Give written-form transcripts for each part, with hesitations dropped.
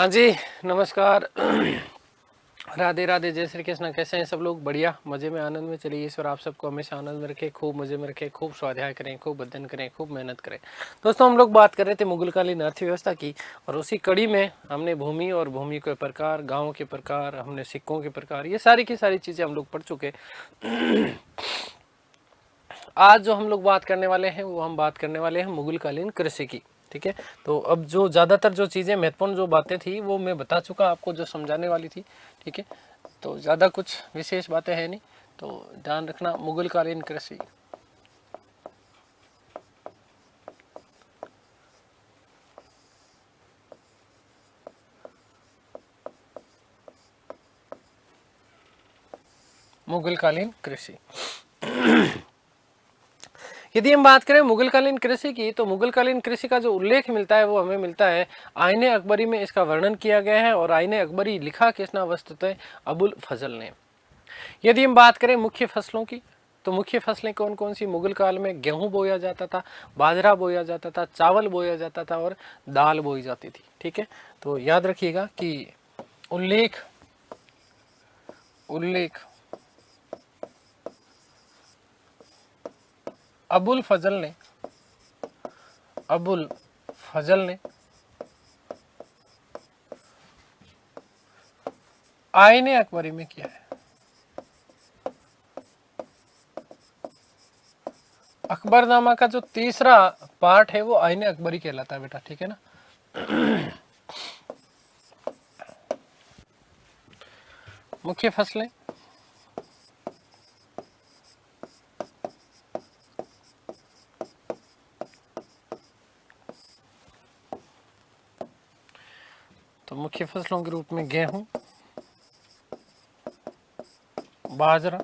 हाँ जी, नमस्कार। राधे राधे, जय श्री कृष्ण। कैसे हैं सब लोग? बढ़िया, मजे में, आनंद में। चलिए, ईश्वर आप सबको हमेशा आनंद में रखे, खूब मजे में रखे, खूब स्वाध्याय करें, खूब अध्ययन करें, खूब मेहनत करें। दोस्तों, हम लोग बात कर रहे थे मुगलकालीन अर्थव्यवस्था की, और उसी कड़ी में हमने भूमि और भूमि के प्रकार, गाँव के प्रकार, हमने सिक्कों के प्रकार, ये सारी की सारी चीज़ें हम लोग पढ़ चुके। आज जो हम लोग बात करने वाले हैं वो हम बात करने वाले हैं मुगलकालीन कृषि की। ठीक है, तो अब जो ज़्यादातर जो चीज़ें महत्वपूर्ण जो बातें थी वो मैं बता चुका आपको, जो समझाने वाली थी। ठीक है, तो ज़्यादा कुछ विशेष बातें हैं नहीं, तो ध्यान रखना। मुगलकालीन कृषि, मुगलकालीन कृषि। यदि हम बात करें मुगलकालीन कृषि की, तो मुगलकालीन कृषि का जो उल्लेख मिलता है वो हमें मिलता है आईने अकबरी में। इसका वर्णन किया गया है, और आईने अकबरी लिखा किसने? वस्तुतः अबुल फजल ने। यदि हम बात करें मुख्य फसलों की, तो मुख्य फसलें कौन कौन सी? मुगल काल में गेहूं बोया जाता था, बाजरा बोया जाता था, चावल बोया जाता था, और दाल बोई जाती थी। ठीक है, तो याद रखिएगा कि उल्लेख उल्लेख अबुल फजल ने अबुल फजल ने आईने अकबरी में किया है। अकबरनामा का जो तीसरा पार्ट है वो आईने अकबरी कहलाता है बेटा। ठीक है ना। मुख्य फसलें, तो मुख्य फसलों के रूप में गेहूं, बाजरा,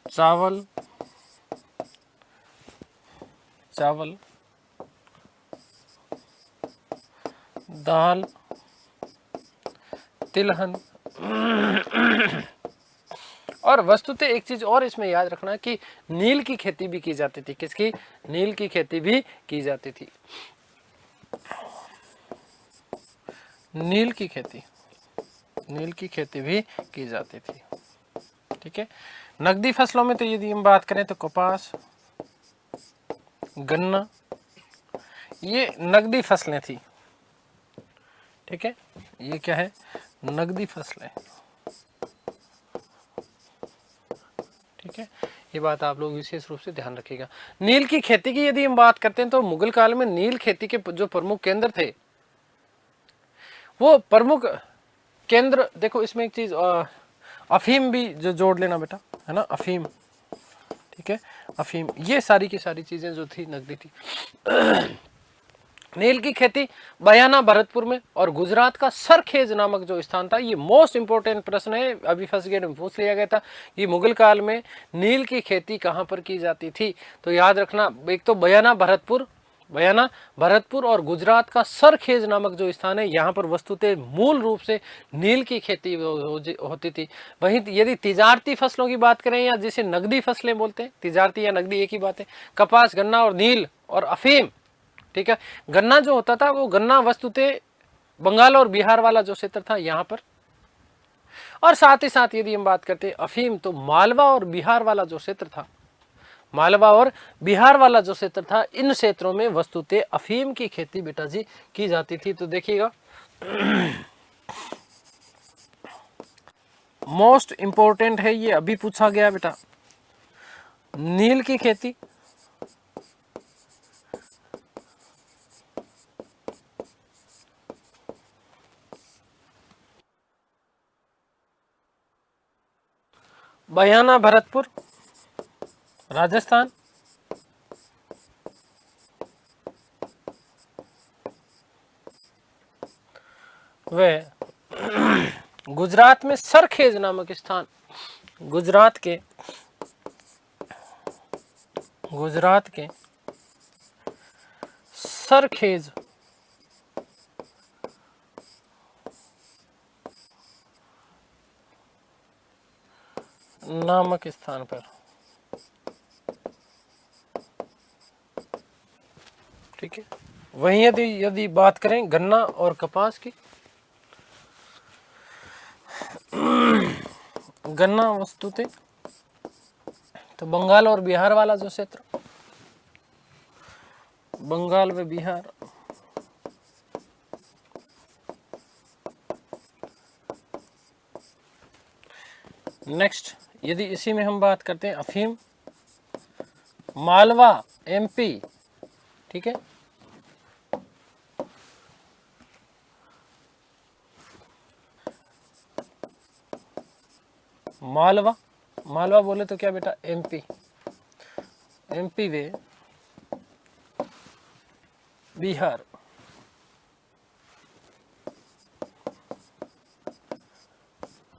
चावल चावल दाल, तिलहन। और वस्तुतः एक चीज और इसमें याद रखना कि नील की खेती भी की जाती थी। किसकी? नील की खेती भी की जाती थी। नील की खेती नील की खेती भी की जाती थी। ठीक है, नकदी फसलों में तो यदि हम बात करें तो कपास, गन्ना, ये नकदी फसलें थी। ठीक है, ये क्या है? नकदी फसलें। ठीक है, ये बात आप लोग विशेष रूप से ध्यान रखिएगा। नील की खेती की यदि हम बात करते हैं तो मुगल काल में नील खेती के जो प्रमुख केंद्र थे, वो प्रमुख केंद्र, देखो इसमें एक चीज, अफीम भी जो जोड़ लेना बेटा, है ना, अफीम। ठीक है, अफीम, ये सारी की सारी चीजें जो थी नकदी थी। नील की खेती बयाना भरतपुर में, और गुजरात का सरखेज नामक जो स्थान था, ये मोस्ट इंपोर्टेंट प्रश्न है, अभी फर्स्ट ग्रेड में पूछ लिया गया था कि मुगल काल में नील की खेती कहां पर की जाती थी। तो याद रखना, एक तो बयाना भरतपुर और गुजरात का सरखेज नामक जो स्थान है, यहाँ पर वस्तुतः मूल रूप से नील की खेती होती थी। वहीं यदि तिजारती फसलों की बात करें, या जिसे नकदी फसलें बोलते हैं, तिजारती या नकदी एक ही बात है, कपास, गन्ना और नील और अफीम। ठीक है, गन्ना जो होता था, वो गन्ना वस्तुतः बंगाल और बिहार वाला जो क्षेत्र था यहाँ पर, और साथ ही साथ यदि हम बात करते हैं अफीम, तो मालवा और बिहार वाला जो क्षेत्र था, मालवा और बिहार वाला जो क्षेत्र था, इन क्षेत्रों में वस्तुतः अफीम की खेती बेटा जी की जाती थी। तो देखिएगा, मोस्ट इंपोर्टेंट है ये, अभी पूछा गया बेटा, नील की खेती, बयाना भरतपुर, राजस्थान, व गुजरात में सरखेज नामक स्थान, गुजरात के सरखेज नामक स्थान पर। ठीक है। वहीं यदि यदि बात करें गन्ना और कपास की, गन्ना वस्तुतः तो बंगाल और बिहार वाला जो क्षेत्र, बंगाल व बिहार, नेक्स्ट यदि इसी में हम बात करते हैं अफीम, मालवा एमपी। ठीक है, मालवा, मालवा बोले तो क्या बेटा, एमपी, एमपी वे बिहार।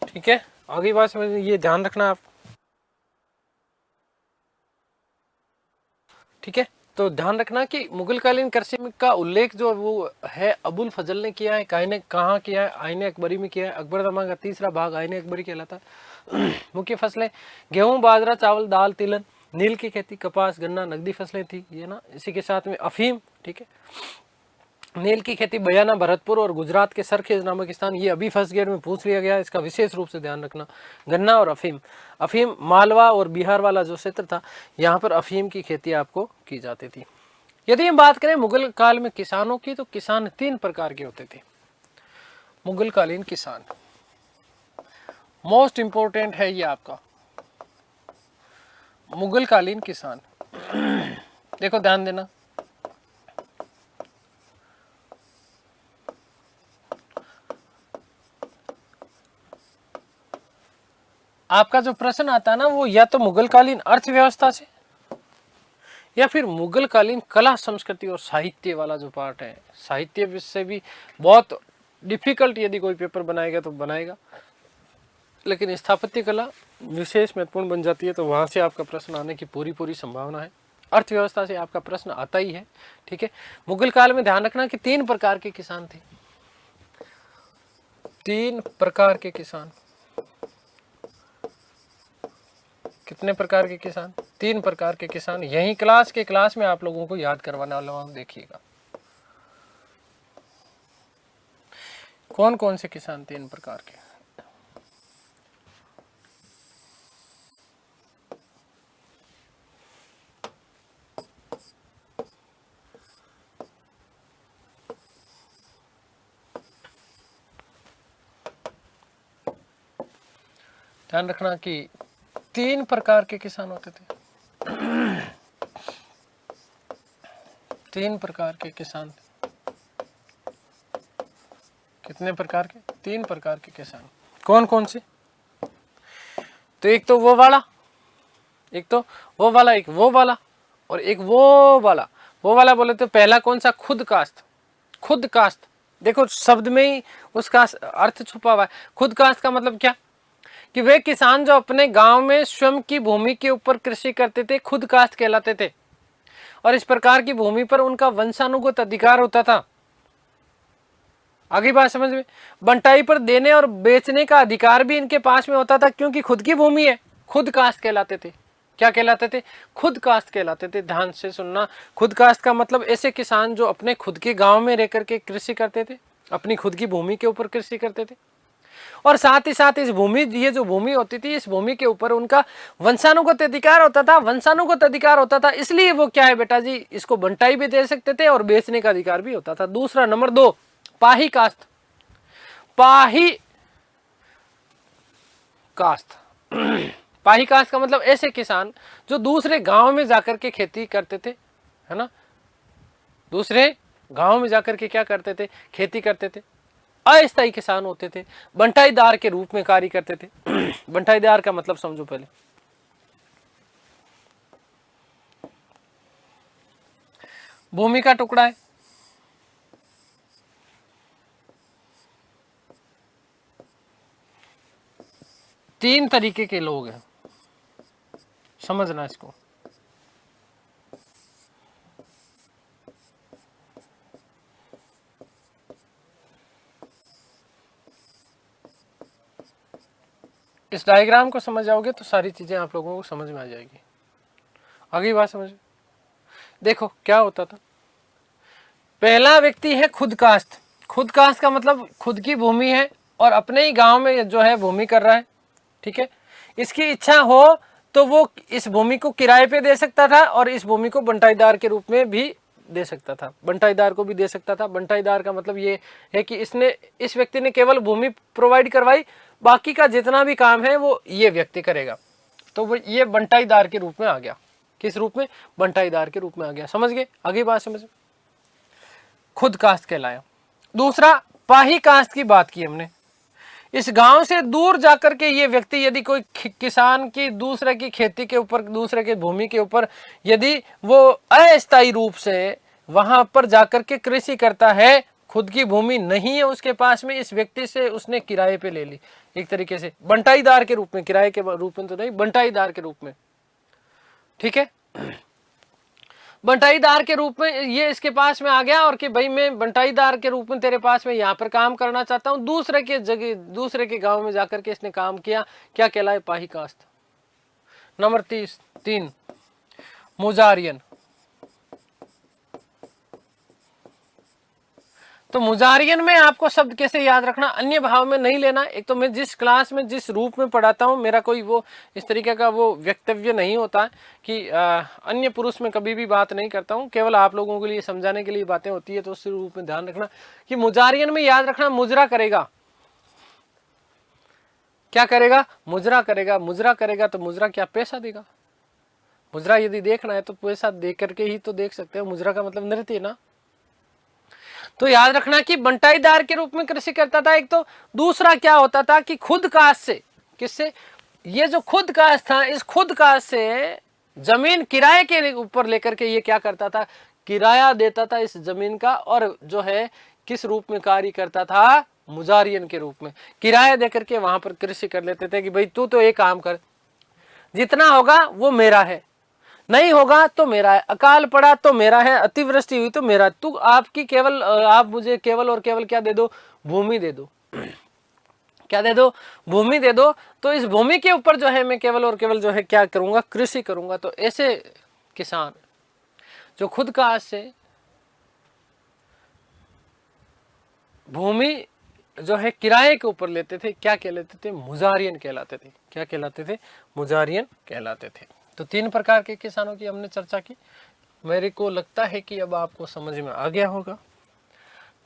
ठीक है, आगे बात समझ, ये ध्यान रखना आप। ठीक है, तो ध्यान रखना कि मुगलकालीन कृषि का उल्लेख जो वो है अबुल फजल ने किया है, ने कहाँ किया है, आईने अकबरी में किया है। अकबरनामा का तीसरा भाग आईने अकबरी कहलाता है। मुख्य फसलें गेहूं, बाजरा, चावल, दाल, तिलहन, नील की खेती, कपास, गन्ना, नकदी फसलें थी ये ना। इसी के साथ में अफीम, ठीक है, नील की खेती बयाना, भरतपुर और गुजरात के सरखेज नामक स्थान, ये अभी फर्स्ट ग्रेड में पूछ लिया गया, इसका विशेष रूप से ध्यान रखना। गन्ना और अफीम, अफीम मालवा और बिहार वाला जो क्षेत्र था, यहाँ पर अफीम की खेती आपको की जाती थी। यदि हम बात करें मुगल काल में किसानों की, तो किसान 3 प्रकार के होते थे। मुगलकालीन किसान, मोस्ट इंपोर्टेंट है ये आपका मुगलकालीन किसान। देखो ध्यान देना, आपका जो प्रश्न आता है ना, वो या तो मुगलकालीन अर्थव्यवस्था से, या फिर मुगलकालीन कला संस्कृति और साहित्य वाला जो पार्ट है। साहित्य से भी बहुत डिफिकल्ट यदि कोई पेपर बनाएगा तो बनाएगा, लेकिन स्थापत्य कला विशेष महत्वपूर्ण बन जाती है, तो वहां से आपका प्रश्न आने की पूरी संभावना है। अर्थव्यवस्था से आपका प्रश्न आता ही है। ठीक है, मुगल काल में ध्यान रखना कि 3 प्रकार के किसान थे। 3 प्रकार के किसान, कितने प्रकार के किसान, 3 प्रकार के किसान। यही क्लास में आप लोगों को याद करवाने वाला हूं, देखिएगा कौन कौन से किसान 3 प्रकार के। ध्यान रखना कि 3 प्रकार के किसान होते थे। 3 प्रकार के किसान, कितने प्रकार के, 3 प्रकार के किसान। कौन कौन से, तो एक तो वो वाला, एक तो वो वाला, एक वो वाला, और एक वो वाला। वो वाला बोले तो पहला कौन सा, खुद कास्त। खुद कास्त, देखो शब्द में ही उसका अर्थ छुपा हुआ है। खुद कास्त का मतलब क्या, कि वे किसान जो अपने गांव में स्वयं की भूमि के ऊपर कृषि करते थे, खुद कास्ट कहलाते थे। और इस प्रकार की भूमि पर उनका वंशानुगत अधिकार होता था। आगे बात समझ में, बंटाई पर देने और बेचने का अधिकार भी इनके पास में होता था, क्योंकि खुद की भूमि है। खुद कास्ट कहलाते थे। क्या कहलाते थे, खुद कास्ट कहलाते थे। ध्यान से सुनना, खुद कास्ट का मतलब ऐसे किसान जो अपने खुद के गांव में रह करके कृषि करते थे, अपनी खुद की भूमि के ऊपर कृषि करते थे, और साथ ही साथ इस भूमि, ये जो भूमि होती थी, इस भूमि के ऊपर उनका वंशानुगत अधिकार होता था। वंशानुगत अधिकार होता था, इसलिए वो क्या है बेटा जी, इसको बंटाई भी दे सकते थे और बेचने का अधिकार भी होता था। दूसरा, नंबर 2, पाही कास्ट। पाही कास्ट पाही कास्ट का मतलब ऐसे किसान जो दूसरे गांव में जाकर के खेती करते थे, है ना, दूसरे गांव में जाकर के क्या करते थे, खेती करते थे। अस्थायी किसान होते थे, बंटाईदार के रूप में कार्य करते थे। बंटाईदार का मतलब समझो पहले, भूमि का टुकड़ा है, तीन तरीके के लोग हैं, समझना इसको। इस डायग्राम को समझ जाओगे तो सारी चीजें आप लोगों को समझ में आ जाएगी। अगली बात समझ, देखो क्या होता था। पहला व्यक्ति है खुदकास्ट। खुदकास्ट का मतलब खुद की भूमि है और अपने ही गांव में जो है भूमि कर रहा है, ठीक है। इसकी इच्छा हो तो वो इस भूमि को किराए पे दे सकता था और इस भूमि को बंटाईदार के रूप में भी दे सकता था, बंटाईदार को भी दे सकता था। बंटाईदार का मतलब ये है कि इस व्यक्ति ने केवल भूमि प्रोवाइड करवाई, बाकी का जितना भी काम है वो ये व्यक्ति करेगा। तो वो ये बंटाईदार के रूप में आ गया। किस रूप में? बंटाईदार के रूप में आ गया। समझ गए? अगली बात समझ, खुद कास्ट कहलाया। दूसरा, पाही कास्ट की बात की हमने। इस गांव से दूर जाकर के ये व्यक्ति यदि कोई किसान की दूसरे की खेती के ऊपर, दूसरे के भूमि के ऊपर यदि वो अस्थायी रूप से वहां पर जाकर के कृषि करता है, खुद की भूमि नहीं है उसके पास में, इस व्यक्ति से उसने किराए पे ले ली, एक तरीके से बंटाईदार के रूप में, किराए के रूप में तो नहीं, बंटाईदार के रूप में, ठीक है। बंटाईदार के रूप में ये इसके पास में आ गया और कि भाई मैं बंटाईदार के रूप में तेरे पास में यहाँ पर काम करना चाहता हूँ। दूसरे के जगह, दूसरे के गांव में जाकर के इसने काम किया, क्या कहलाए? पाही कास्ट। नंबर 3, मुजारियन। तो मुजारियन में आपको शब्द कैसे याद रखना, अन्य भाव में नहीं लेना। एक तो मैं जिस क्लास में जिस रूप में पढ़ाता हूँ, मेरा कोई वो इस तरीके का वो वक्तव्य नहीं होता है कि अन्य पुरुष में कभी भी बात नहीं करता हूँ, केवल आप लोगों के लिए समझाने के लिए बातें होती है। तो उस रूप में ध्यान रखना कि मुजारियन में याद रखना, मुजरा करेगा। क्या करेगा? मुजरा करेगा। मुजरा करेगा तो मुजरा क्या? पैसा देगा। मुजरा यदि देखना है तो पैसा दे करके ही तो देख सकते हो। मुजरा का मतलब नृत्य ना। तो याद रखना कि बंटाईदार के रूप में कृषि करता था एक तो। दूसरा क्या होता था कि खुद कास्ट से, किससे? ये जो खुद कास्ट था, इस खुद कास्ट से जमीन किराए के ऊपर लेकर के ये क्या करता था? किराया देता था इस जमीन का, और जो है किस रूप में कार्य करता था? मुजारियन के रूप में। किराया देकर के वहां पर कृषि कर लेते थे कि भाई तू तो एक काम कर, जितना होगा वो मेरा है, नहीं होगा तो मेरा है, अकाल पड़ा तो मेरा है, अतिवृष्टि हुई तो मेरा। तू आपकी केवल, आप मुझे केवल और केवल क्या दे दो? भूमि दे दो। क्या दे दो? भूमि दे दो। तो इस भूमि के ऊपर जो है मैं केवल और केवल जो है क्या करूंगा? कृषि करूंगा। तो ऐसे किसान जो खुद कास्ट से भूमि जो है किराए के ऊपर लेते थे, क्या कहलाते थे? मुजारियन कहलाते थे। क्या कहलाते थे? मुजारियन कहलाते थे। तो 3 प्रकार के किसानों की हमने चर्चा की। मेरे को लगता है कि अब आपको समझ में आ गया होगा।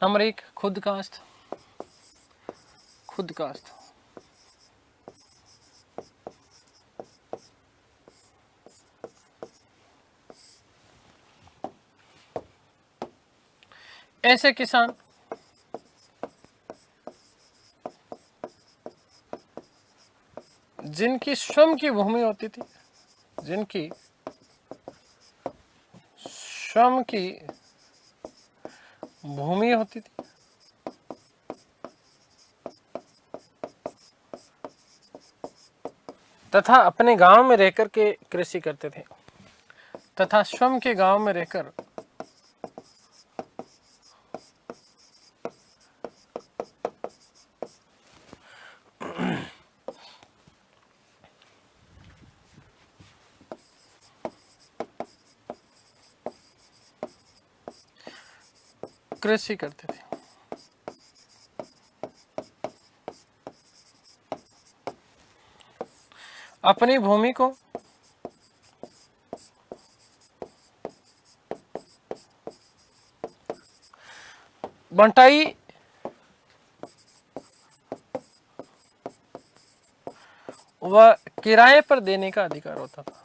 नंबर 1, खुद कास्ट। खुद कास्ट ऐसे किसान जिनकी स्वयं की भूमि होती थी, जिनकी स्वयं की भूमि होती थी, तथा अपने गांव में रहकर के कृषि करते थे, तथा स्वयं के गांव में रहकर कृषि करते थे। अपनी भूमि को बंटाई व किराए पर देने का अधिकार होता था।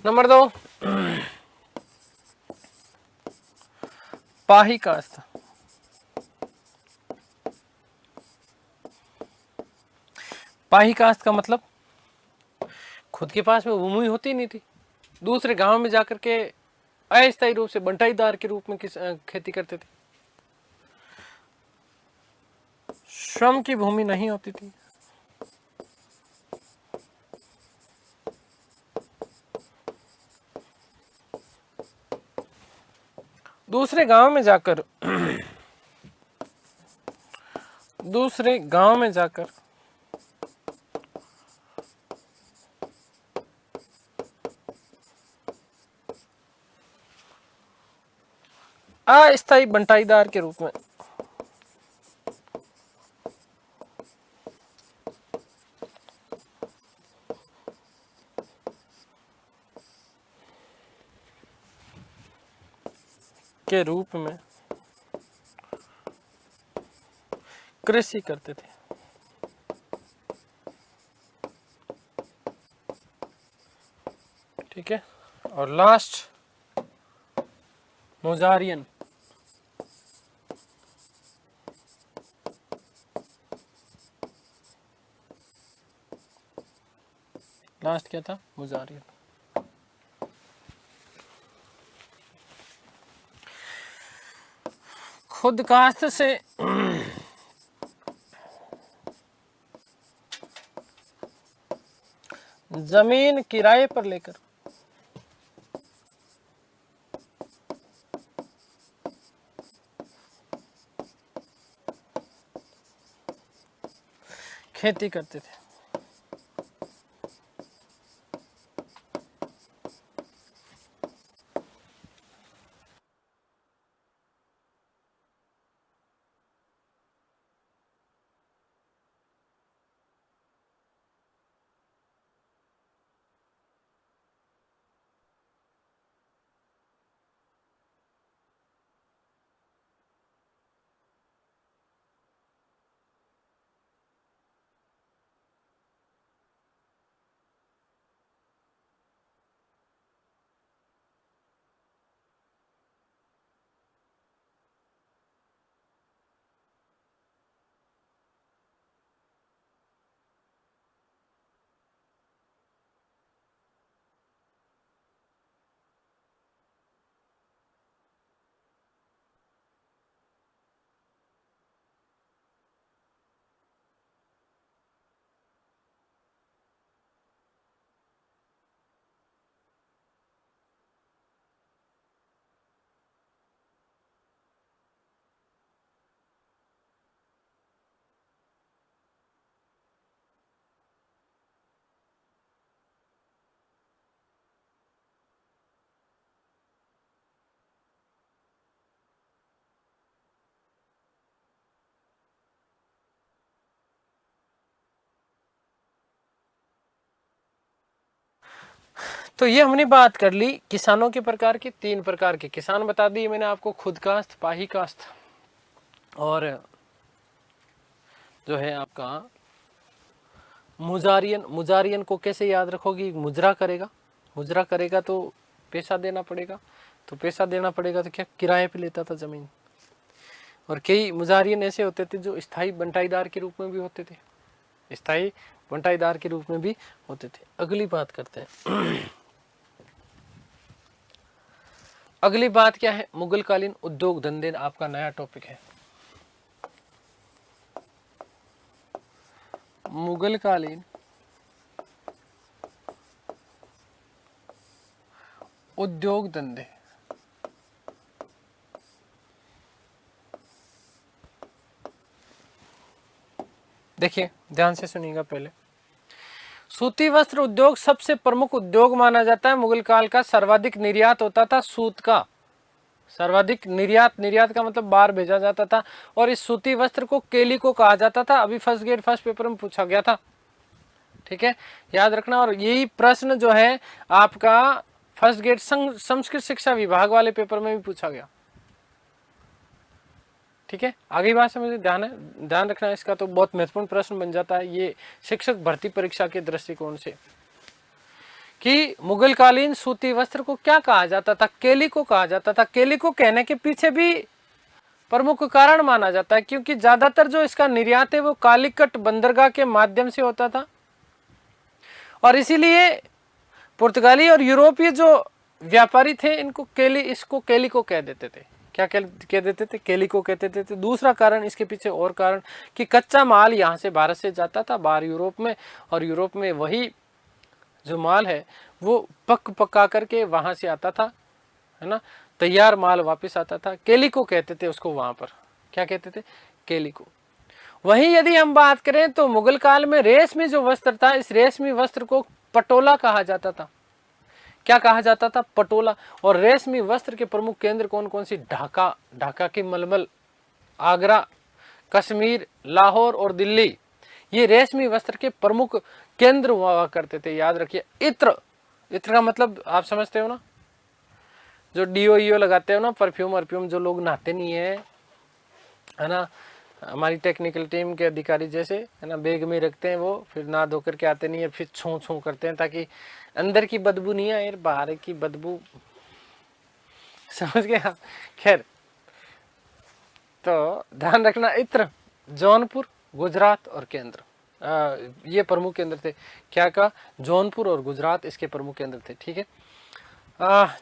नंबर 2, पाही कास्त। पाही कास्त का मतलब खुद के पास में भूमि होती नहीं थी, दूसरे गांव में जाकर के अस्थायी रूप से बंटाईदार के रूप में खेती करते थे। श्रम की भूमि नहीं होती थी। दूसरे गांव में जाकर दूसरे गांव में जाकर अस्थायी बंटाईदार के रूप में कृषि करते थे। ठीक है, और लास्ट मुजारियन। लास्ट क्या था? मुजारियन। खुद काश्त से जमीन किराए पर लेकर खेती करते थे। तो ये हमने बात कर ली किसानों के प्रकार के, 3 प्रकार के किसान बता दिए मैंने आपको, खुद काश्त, पाही काश्त और जो है आपका मुजारियन। मुजारियन को कैसे याद रखोगी? मुजरा करेगा तो पैसा देना पड़ेगा, तो पैसा देना पड़ेगा तो क्या किराए पे लेता था जमीन। और कई मुजारियन ऐसे होते थे जो स्थायी बंटाईदार के रूप में भी होते थे, स्थायी बंटाईदार के रूप में भी होते थे। अगली बात करते हैं। अगली बात क्या है? मुगलकालीन उद्योग धंधे आपका नया टॉपिक है। मुगलकालीन उद्योग धंधे। देखिए ध्यान से सुनिएगा। पहले सूती वस्त्र उद्योग सबसे प्रमुख उद्योग माना जाता है। मुगल काल का सर्वाधिक निर्यात होता था सूत का, सर्वाधिक निर्यात का मतलब बाहर भेजा जाता था। और इस सूती वस्त्र को केलिको कहा जाता था। अभी फर्स्ट पेपर में पूछा गया था, ठीक है, याद रखना। और यही प्रश्न जो है आपका फर्स्ट ग्रेड संस्कृत शिक्षा विभाग वाले पेपर में भी पूछा गया, ठीक है। आगे बात समझ ध्यान रखना इसका, तो बहुत महत्वपूर्ण प्रश्न बन जाता है ये शिक्षक भर्ती परीक्षा के दृष्टिकोण से, कि मुगलकालीन सूती वस्त्र को क्या कहा जाता था? केलिको कहा जाता था। केलिको कहने के पीछे भी प्रमुख कारण माना जाता है, क्योंकि ज्यादातर जो इसका निर्यात है वो कालीकट बंदरगाह के माध्यम से होता था और इसीलिए पुर्तगाली और यूरोपीय जो व्यापारी थे इसको केलिको कह देते थे। क्या कह देते थे? केलिको कहते थे। दूसरा कारण इसके पीछे और कारण कि कच्चा माल यहाँ से भारत से जाता था बाहर यूरोप में, और यूरोप में वही जो माल है वो पका करके वहां से आता था, है ना, तैयार माल वापस आता था। केलिको कहते थे उसको वहां पर। क्या कहते थे? केलिको। वहीं यदि हम बात करें तो मुगल काल में रेशमी जो वस्त्र था, इस रेशमी वस्त्र को पटोला कहा जाता था। क्या कहा जाता था? पटोला। और रेशमी वस्त्र के प्रमुख केंद्र कौन कौन सी? ढाका, ढाका की मलमल, आगरा, कश्मीर, लाहौर और दिल्ली, ये रेशमी वस्त्र के प्रमुख केंद्र हुआ करते थे। याद रखिए। इत्र, इत्र का मतलब आप समझते हो ना, जो डीओ लगाते हो ना, परफ्यूम वर्फ्यूम, जो लोग नहाते नहीं है ना, हमारी टेक्निकल टीम के अधिकारी जैसे, है ना, बैग में रखते हैं वो, फिर नहा धो करके आते नहीं है, फिर छू छू करते हैं ताकि अंदर की बदबू नहीं आए, बाहर की बदबू। समझ गए आप? खैर, तो ध्यान रखना, इत्र जौनपुर, गुजरात और केंद्र, ये प्रमुख केंद्र थे। क्या का? जौनपुर और गुजरात इसके प्रमुख केंद्र थे। ठीक है।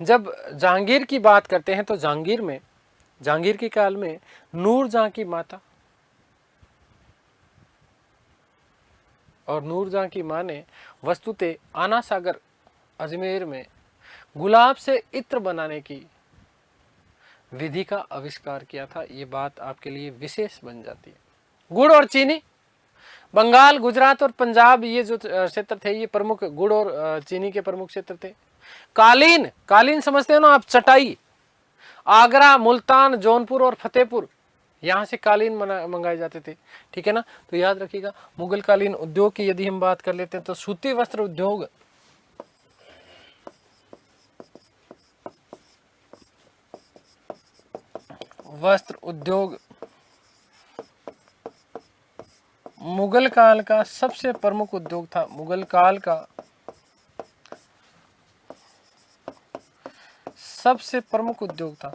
जब जहांगीर की बात करते हैं तो जहांगीर के काल में नूरजहां की माता और नूरजहां की मां ने वस्तुतः आना सागर अजमेर में गुलाब से इत्र बनाने की विधि का आविष्कार किया था। ये बात आपके लिए विशेष बन जाती है। गुड़ और चीनी, बंगाल, गुजरात और पंजाब, ये जो क्षेत्र थे ये प्रमुख गुड़ और चीनी के प्रमुख क्षेत्र थे। कालीन, कालीन समझते हो ना आप? चटाई, आगरा, मुल्तान, जौनपुर और फतेहपुर, यहां से कालीन मंगाए जाते थे। ठीक है ना। तो याद रखिएगा, मुगल कालीन उद्योग की यदि हम बात कर लेते हैं तो सूती वस्त्र उद्योग, मुगल काल का सबसे प्रमुख उद्योग था। मुगल काल का सबसे प्रमुख उद्योग था।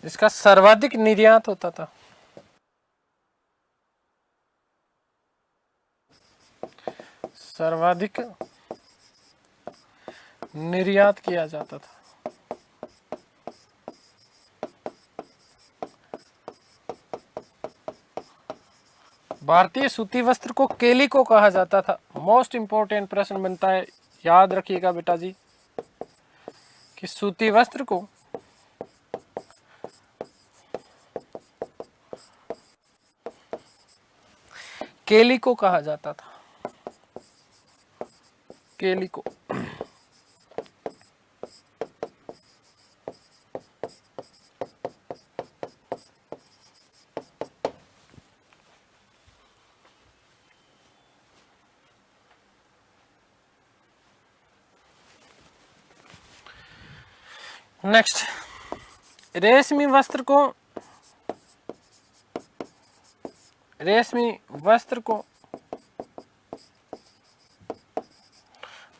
जिसका सर्वाधिक निर्यात होता था। सर्वाधिक निर्यात किया जाता था। भारतीय सूती वस्त्र को केलिको कहा जाता था। मोस्ट इंपोर्टेंट प्रश्न बनता है, याद रखिएगा बेटा जी, कि सूती वस्त्र को केलिको कहा जाता था। केलिको। नेक्स्ट, रेशमी वस्त्र को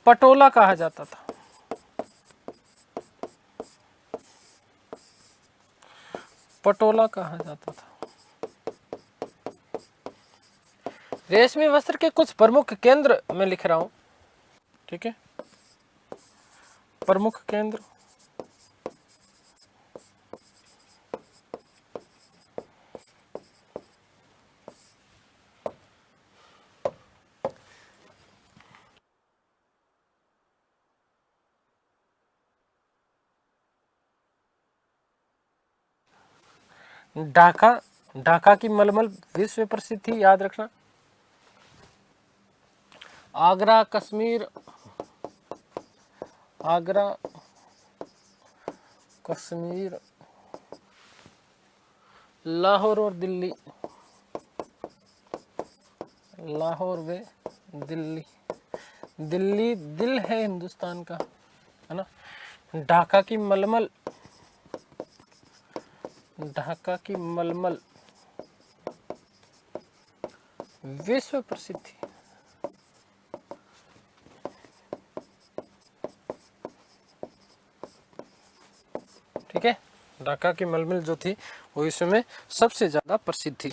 पटोला कहा जाता था। पटोला कहा जाता था। रेशमी वस्त्र के कुछ प्रमुख केंद्र मैं लिख रहा हूं। ठीक है। प्रमुख केंद्र, ढाका, ढाका की मलमल विश्व प्रसिद्ध थी, याद रखना। आगरा, कश्मीर, आगरा, कश्मीर, लाहौर और दिल्ली, लाहौर व दिल्ली, दिल्ली दिल है हिंदुस्तान का, है ना। ढाका की मलमल, ढाका की मलमल विश्व प्रसिद्ध थी। ढाका की मल मिल जो थी वो विश्व में सबसे ज्यादा प्रसिद्ध थी।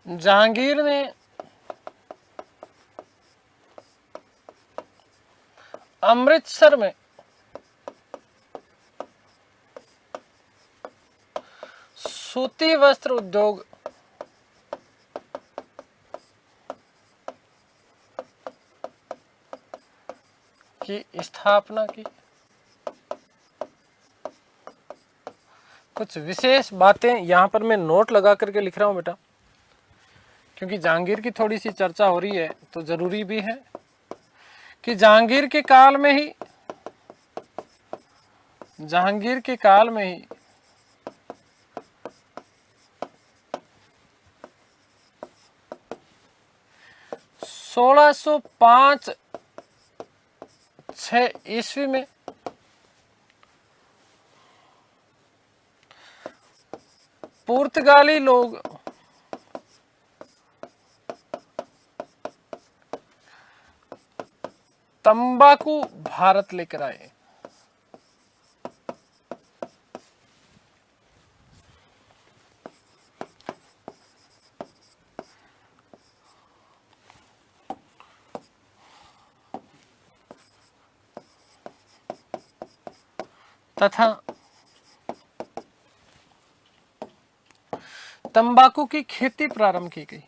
जहांगीर ने अमृतसर में सूती वस्त्र उद्योग की स्थापना की। कुछ विशेष बातें यहां पर मैं नोट लगा करके लिख रहा हूं बेटा, क्योंकि जहांगीर की थोड़ी सी चर्चा हो रही है तो जरूरी भी है कि जहांगीर के काल में ही 1605-6 ईस्वी में पुर्तगाली लोग तंबाकू भारत लेकर आए। तथा तंबाकू की खेती प्रारंभ की गई।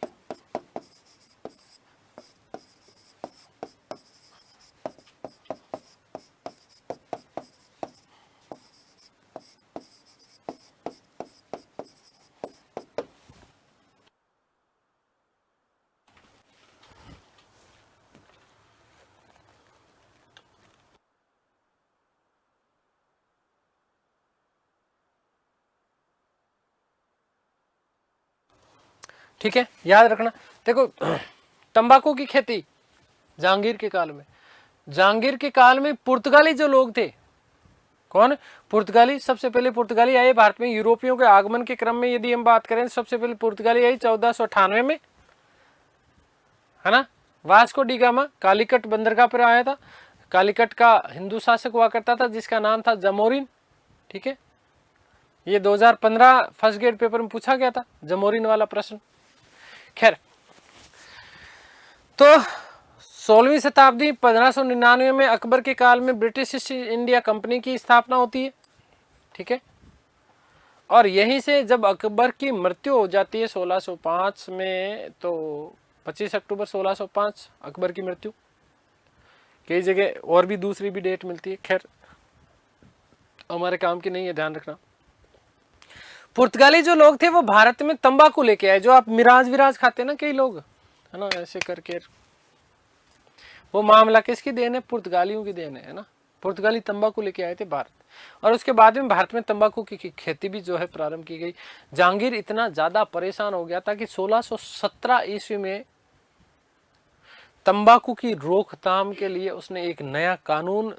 ठीक है, याद रखना। देखो तंबाकू की खेती जहांगीर के काल में पुर्तगाली जो लोग थे, कौन? पुर्तगाली। सबसे पहले पुर्तगाली आए भारत में। यूरोपियों के आगमन के क्रम में यदि हम बात करें, सबसे पहले पुर्तगाली आई 1498 में, है ना। वास्को डी गामा कालीकट बंदरगाह पर आया था। कालीकट का हिंदू शासक हुआ करता था जिसका नाम था जमोरिन। ठीक है, ये 2015 फर्स्ट ग्रेड पेपर में पूछा गया था जमोरिन वाला प्रश्न। खैर, तो 16वीं शताब्दी 1599 में अकबर के काल में ब्रिटिश ईस्ट इंडिया कंपनी की स्थापना होती है। ठीक है, और यहीं से जब अकबर की मृत्यु हो जाती है 1605 में, तो 25 अक्टूबर 1605 अकबर की मृत्यु। कई जगह और भी दूसरी भी डेट मिलती है, खैर हमारे काम की नहीं है, ध्यान रखना। पुर्तगाली जो लोग थे वो भारत में तंबाकू लेके आए, जो आप मिराज विराज खाते हैं ना कई लोग, है ना, ऐसे करके। वो मामला किसकी देन है? पुर्तगालियों की देन है ना। पुर्तगाली तंबाकू लेके आए थे भारत, और उसके बाद में भारत में तंबाकू की खेती भी जो है प्रारंभ की गई। जहांगीर इतना ज्यादा परेशान हो गया था कि 1617 ईस्वी में तंबाकू की रोकथाम के लिए उसने एक नया कानून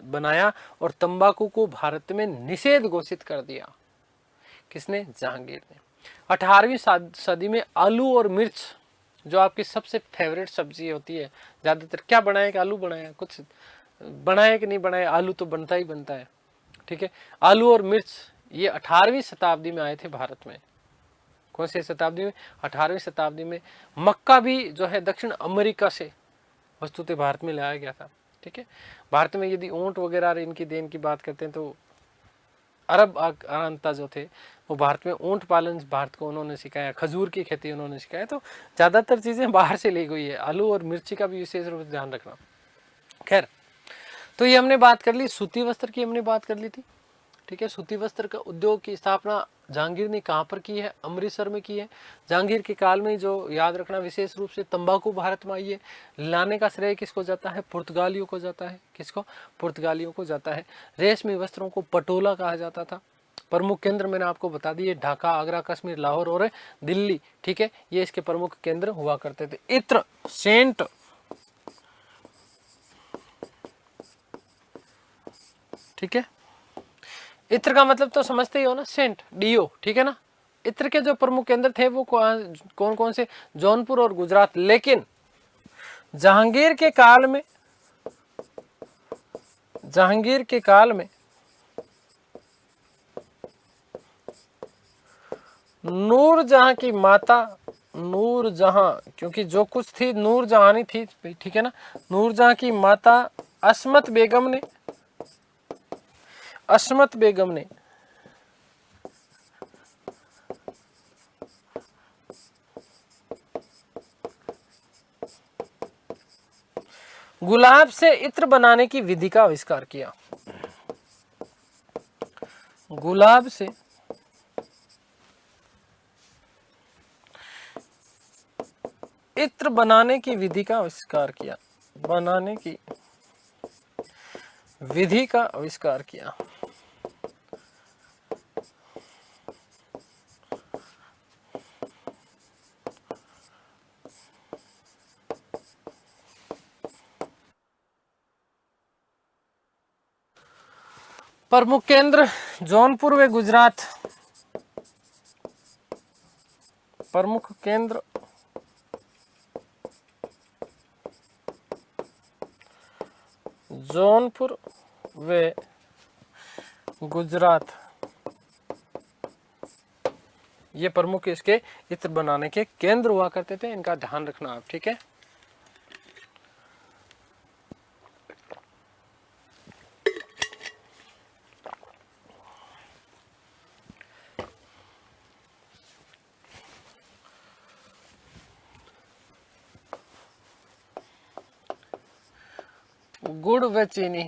बनाया और तंबाकू को भारत में निषेध घोषित कर दिया। किसने? जहांगीर ने। 18वीं सदी में आलू और मिर्च, जो आपकी सबसे फेवरेट सब्जी होती है, ज्यादातर क्या बनाया कि आलू बनाया, कुछ बनाया कि नहीं बनाया, आलू तो बनता ही बनता है। ठीक है, आलू और मिर्च ये 18वीं शताब्दी में आए थे भारत में। कौन सी शताब्दी में? 18वीं शताब्दी में। मक्का भी जो है दक्षिण अमेरिका से वस्तुतः भारत में लाया गया था। ठीक है, भारत में यदि ऊंट वगैरह इनकी देन की बात करते हैं तो अरब आक्रांता जो थे वो भारत में ऊंट पालन भारत को उन्होंने सिखाया, खजूर की खेती उन्होंने सिखाया। तो ज़्यादातर चीज़ें बाहर से ली गई है। आलू और मिर्ची का भी विशेष रूप से ध्यान रखना। खैर, तो ये हमने बात कर ली, सूती वस्त्र की हमने बात कर ली थी। ठीक है, सूती वस्त्र का उद्योग की स्थापना जहांगीर ने कहाँ पर की है? अमृतसर में की है। जहांगीर के काल में जो याद रखना विशेष रूप से तंबाकू भारत में आई है। लाने का श्रेय किसको जाता है? पुर्तगालियों को जाता है। किसको? पुर्तगालियों को जाता है। रेशमी वस्त्रों को पटोला कहा जाता था। प्रमुख केंद्र मैंने आपको बता दिए, ढाका, आगरा, कश्मीर, लाहौर और दिल्ली। ठीक है, ये इसके प्रमुख केंद्र हुआ करते थे। इत्र, सेंट, ठीक है, इत्र का मतलब तो समझते ही हो ना, सेंट, डीओ। ठीक है ना। इत्र के जो प्रमुख केंद्र थे वो कौन कौन से? जौनपुर और गुजरात। लेकिन जहांगीर के काल में नूरजहां की माता, नूरजहां, क्योंकि जो कुछ थी नूरजहानी थी। ठीक है ना। नूरजहां की माता अस्मत बेगम ने गुलाब से इत्र बनाने की विधि का आविष्कार किया। गुलाब से इत्र बनाने की विधि का आविष्कार किया। बनाने की विधि का आविष्कार किया। प्रमुख केंद्र जौनपुर व गुजरात। प्रमुख केंद्र जौनपुर व गुजरात, ये प्रमुख इसके इत्र बनाने के केंद्र हुआ करते थे। इनका ध्यान रखना आप। ठीक है, गुड़ व चीनी।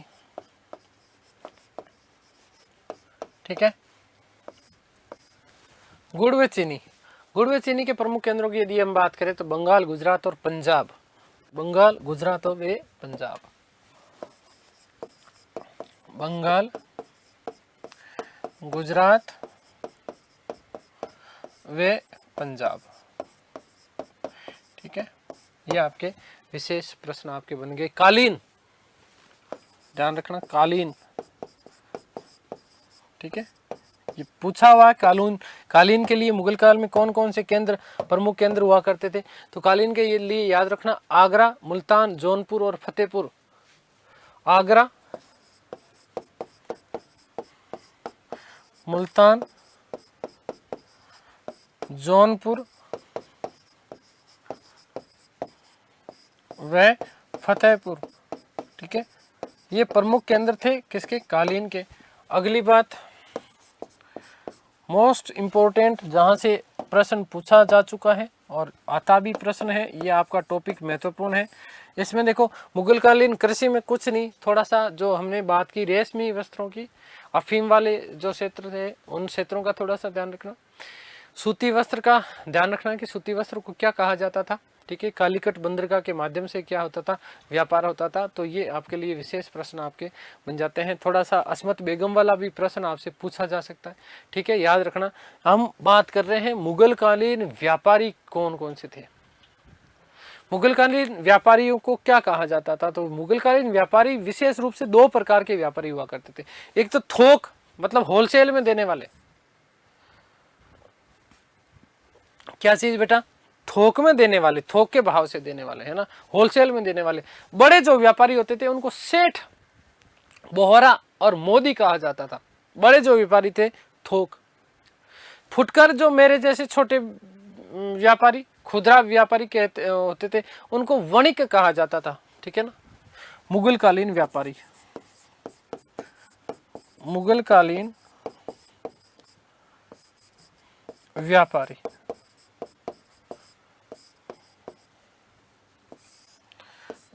ठीक है, गुड़ व चीनी। गुड़ व चीनी के प्रमुख केंद्रों की यदि हम बात करें तो बंगाल, गुजरात और पंजाब। बंगाल, गुजरात और वे पंजाब। बंगाल, गुजरात व पंजाब। ठीक है, ये आपके विशेष प्रश्न आपके बन गए। कालीन, ध्यान रखना, कालीन। ठीक है, ये पूछा हुआ है। कालीन के लिए मुगल काल में कौन कौन से केंद्र, प्रमुख केंद्र हुआ करते थे? तो कालीन के लिए याद रखना आगरा, मुल्तान, जौनपुर और फतेहपुर। आगरा, मुल्तान, जौनपुर व फतेहपुर। ठीक है, ये प्रमुख केंद्र थे किसके? कालीन के। अगली बात, मोस्ट इम्पोर्टेंट, जहां से प्रश्न पूछा जा चुका है और आता भी प्रश्न है, ये आपका टॉपिक महत्वपूर्ण है। इसमें देखो, मुगलकालीन कृषि में कुछ नहीं, थोड़ा सा जो हमने बात की रेशमी वस्त्रों की, अफीम वाले जो क्षेत्र थे उन क्षेत्रों का थोड़ा सा ध्यान रखना। सूती वस्त्र का ध्यान रखना कि सूती वस्त्र को क्या कहा जाता था। ठीक है, कालीकट बंदरगाह के माध्यम से क्या होता था? व्यापार होता था। तो ये आपके लिए विशेष प्रश्न आपके बन जाते हैं। थोड़ा सा अस्मत बेगम वाला भी प्रश्न आपसे पूछा जा सकता है। ठीक है, याद रखना हम बात कर रहे हैं मुगलकालीन व्यापारी कौन कौन से थे। मुगलकालीन व्यापारियों को क्या कहा जाता था? तो मुगलकालीन व्यापारी विशेष रूप से दो प्रकार के व्यापारी हुआ करते थे। एक तो थोक, मतलब होलसेल में देने वाले। क्या चीज बेटा? थोक में देने वाले, थोक के भाव से देने वाले, है ना, होलसेल में देने वाले। बड़े जो व्यापारी होते थे उनको सेठ, बोहरा और मोदी कहा जाता था। बड़े जो व्यापारी थे थोक। फुटकर जो मेरे जैसे छोटे व्यापारी, खुदरा व्यापारी कहते होते थे, उनको वणिक कहा जाता था, ठीक है ना। मुगल कालीन व्यापारी, मुगल कालीन व्यापारी,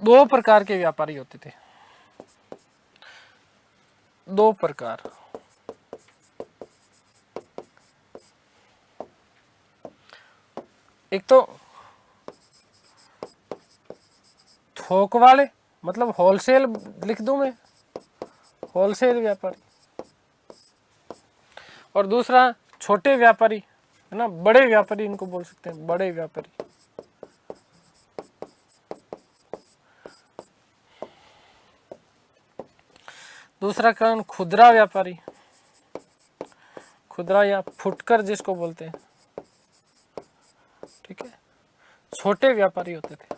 दो प्रकार के व्यापारी होते थे, दो प्रकार। एक तो थोक वाले, मतलब होलसेल लिख दूं मैं, होलसेल व्यापारी, और दूसरा छोटे व्यापारी, है ना, बड़े व्यापारी इनको बोल सकते हैं, बड़े व्यापारी। दूसरा कारण खुदरा व्यापारी, खुदरा या फुटकर जिसको बोलते हैं, ठीक है, छोटे व्यापारी होते थे,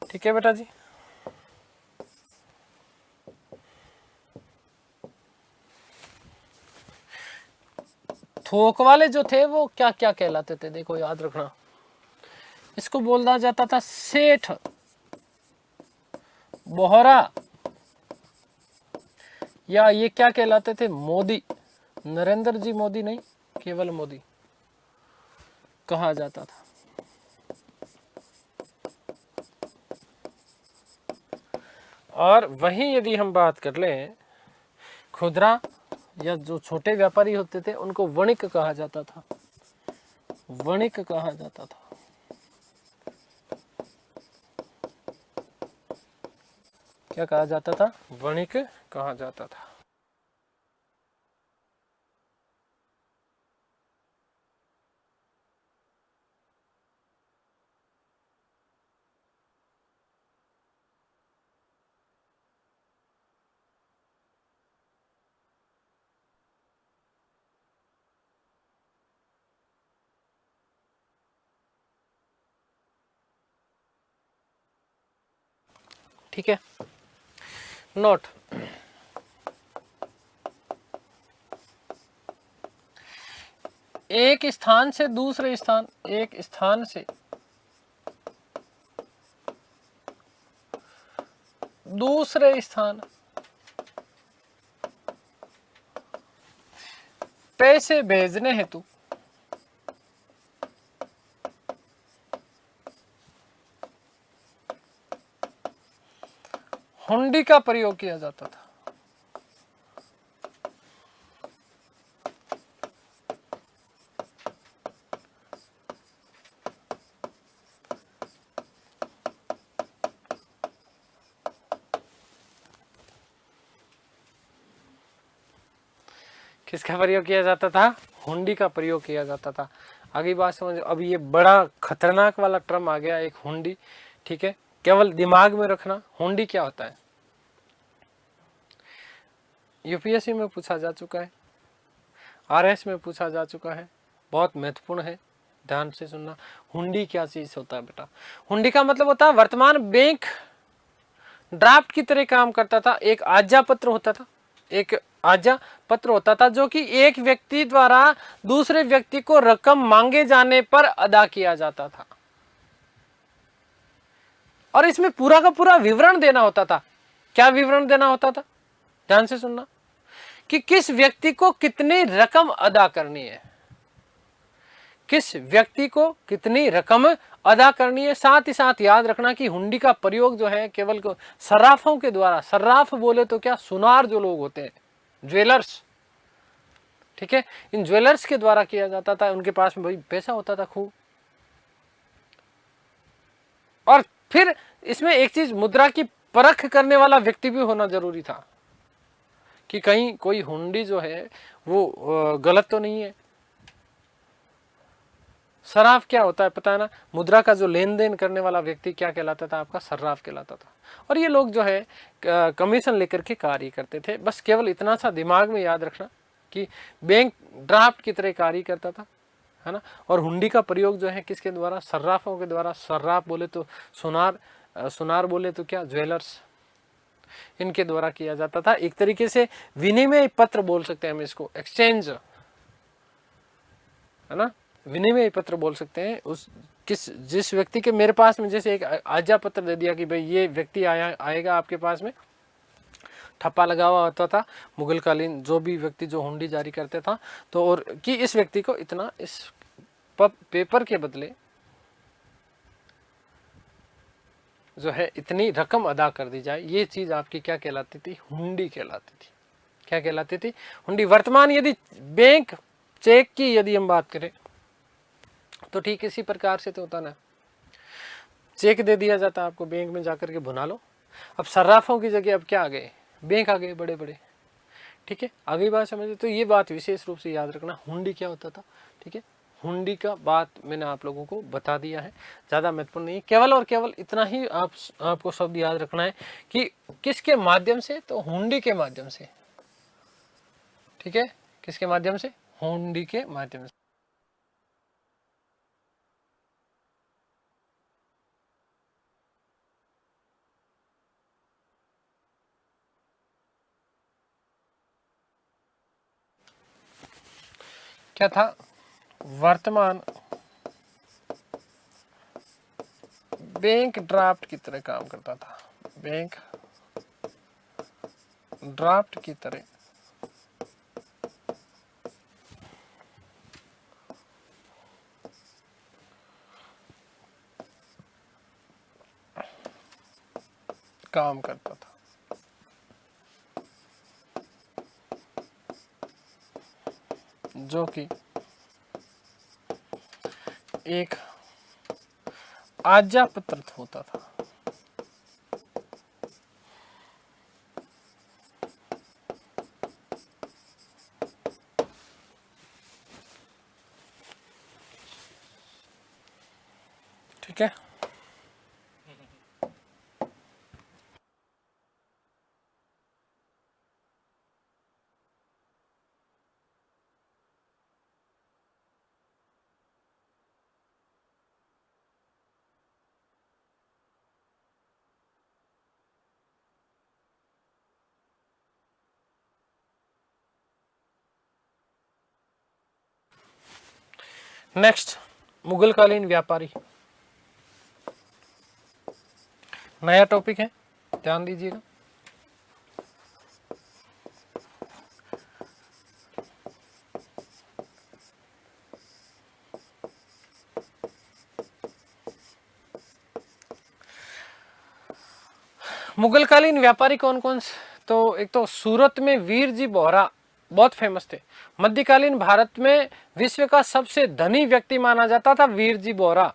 ठीक है बेटा जी। थोक वाले जो थे वो क्या क्या कहलाते थे, देखो याद रखना, इसको बोला जाता था सेठ, बोहरा, या ये क्या कहलाते थे, मोदी, नरेंद्र जी मोदी नहीं, केवल मोदी कहा जाता था। और वहीं यदि हम बात कर लें खुदरा या जो छोटे व्यापारी होते थे उनको वणिक कहा जाता था, वणिक कहा जाता था। क्या कहा जाता था, वणिक कहा जाता था। ठीक है, नोट, एक स्थान से दूसरे स्थान, एक स्थान से दूसरे स्थान पैसे भेजने हेतु हुंडी का प्रयोग किया जाता था। किसका प्रयोग किया जाता था, हुंडी का प्रयोग किया जाता था। आगे बात समझ, अब ये बड़ा खतरनाक वाला टर्म आ गया, एक हुंडी, ठीक है, केवल दिमाग में रखना हुंडी क्या होता है। यूपीएससी में पूछा जा चुका है, आरएस में पूछा जा चुका है, बहुत महत्वपूर्ण है, ध्यान से सुनना। हुंडी क्या चीज होता है बेटा, हुंडी का मतलब होता है वर्तमान बैंक ड्राफ्ट की तरह काम करता था। एक आज्ञा पत्र होता था, एक आज्ञा पत्र होता था जो कि एक व्यक्ति द्वारा दूसरे व्यक्ति को रकम मांगे जाने पर अदा किया जाता था, और इसमें पूरा का पूरा विवरण देना होता था। क्या विवरण देना होता था, ध्यान से सुनना, कि किस व्यक्ति को कितनी रकम अदा करनी है, किस व्यक्ति को कितनी रकम अदा करनी है। साथ ही साथ याद रखना कि हुंडी का प्रयोग जो है केवल सर्राफों के द्वारा, सर्राफ बोले तो क्या, सुनार जो लोग होते हैं, ज्वेलर्स, ठीक है, इन ज्वेलर्स के द्वारा किया जाता था। उनके पास में भाई पैसा होता था खूब। और फिर इसमें एक चीज, मुद्रा की परख करने वाला व्यक्ति भी होना जरूरी था कि कहीं कोई हुंडी जो है वो गलत तो नहीं है। सर्राफ क्या होता है पता है ना, मुद्रा का जो लेन देन करने वाला व्यक्ति क्या कहलाता था, आपका सर्राफ कहलाता था। और ये लोग जो है कमीशन लेकर के कार्य करते थे। बस केवल इतना सा दिमाग में याद रखना कि बैंक ड्राफ्ट की तरह कार्य करता था, है ना। और हुंडी का प्रयोग जो है किसके द्वारा, सर्राफों के द्वारा। सर्राफ बोले तो सुनार, सुनार बोले तो क्या, ज्वेलर्स, इनके द्वारा किया जाता था। एक तरीके से विनिमय पत्र बोल सकते हैं हम इसको, एक्सचेंज, है ना, विनिमय पत्र बोल सकते हैं। उस जिस व्यक्ति के मेरे पास में जैसे एक आज्ञा पत्र दे दिया कि भाई ये व्यक्ति आएगा आपके पास में, ठप्पा लगा हुआ होता था मुगलकालीन जो भी व्यक्ति जो हुंडी जारी करते था, तो और कि इस व्यक्ति को इतना इस पेपर के बदले जो है इतनी रकम अदा कर दी जाए। ये चीज आपकी क्या कहलाती थी? हुंडी कहलाती थी। क्या कहलाती थी? हुंडी। वर्तमान यदि बैंक चेक की यदि हम बात करें तो ठीक इसी प्रकार से तो होता ना, चेक दे दिया जाता आपको, बैंक में जाकर के भुना लो। अब सर्राफों की जगह अब क्या आ गए? बैंक आ गए बड़े बड़े। ठीक है, आगे बात समझे। तो ये बात विशेष रूप से याद रखना, हुंडी क्या होता था। ठीक है, हुंडी का बात मैंने आप लोगों को बता दिया है, ज़्यादा महत्वपूर्ण नहीं है। केवल और केवल इतना ही आपको शब्द याद रखना है कि किसके माध्यम से? तो हुंडी के माध्यम से। ठीक है, किसके माध्यम से? हुंडी के माध्यम से। क्या था? वर्तमान बैंक ड्राफ्ट की तरह काम करता था। बैंक ड्राफ्ट की तरह काम करता था। जो कि एक आज्ञा पत्र होता था। ठीक है, नेक्स्ट मुगलकालीन व्यापारी, नया टॉपिक है, ध्यान दीजिएगा। मुगलकालीन व्यापारी कौन कौन से? तो एक तो सूरत में वीर जी बोहरा बहुत फेमस थे। मध्यकालीन भारत में विश्व का सबसे धनी व्यक्ति माना जाता था वीर जी बोहरा,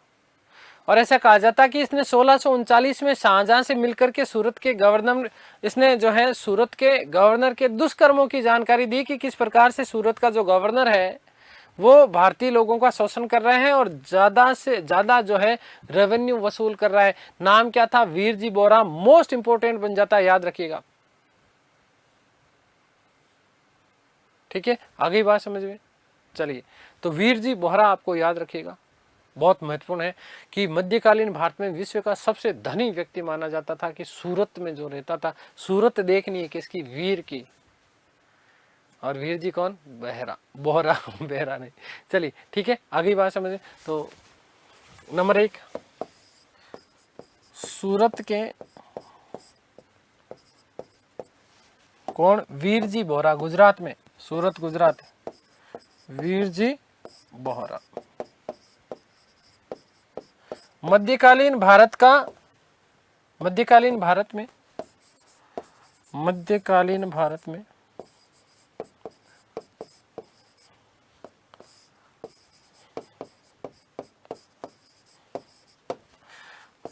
और ऐसा कहा जाता कि इसने 1639 में शाहजहां से मिलकर के सूरत के गवर्नर, इसने जो है सूरत के गवर्नर के दुष्कर्मों की जानकारी दी कि किस प्रकार से सूरत का जो गवर्नर है वो भारतीय लोगों का शोषण कर रहे हैं और ज्यादा से ज्यादा जो है रेवेन्यू वसूल कर रहा है। नाम क्या था? वीर जी बोहरा। मोस्ट इंपोर्टेंट बन जाता है, याद रखिएगा। ठीक है, आगे बात समझ में। चलिए, तो वीर जी बोहरा आपको याद रखिएगा, बहुत महत्वपूर्ण है कि मध्यकालीन भारत में विश्व का सबसे धनी व्यक्ति माना जाता था कि सूरत में जो रहता था। सूरत देखनी है किसकी? वीर की। और वीर जी कौन? बहरा, बोहरा, बहरा नहीं। चलिए ठीक है, आगे बात समझे। तो नंबर 1, सूरत के कौन? वीर जी बोहरा, गुजरात में, सूरत गुजरात, वीर जी बोहरा। मध्यकालीन भारत का, मध्यकालीन भारत में, मध्यकालीन भारत में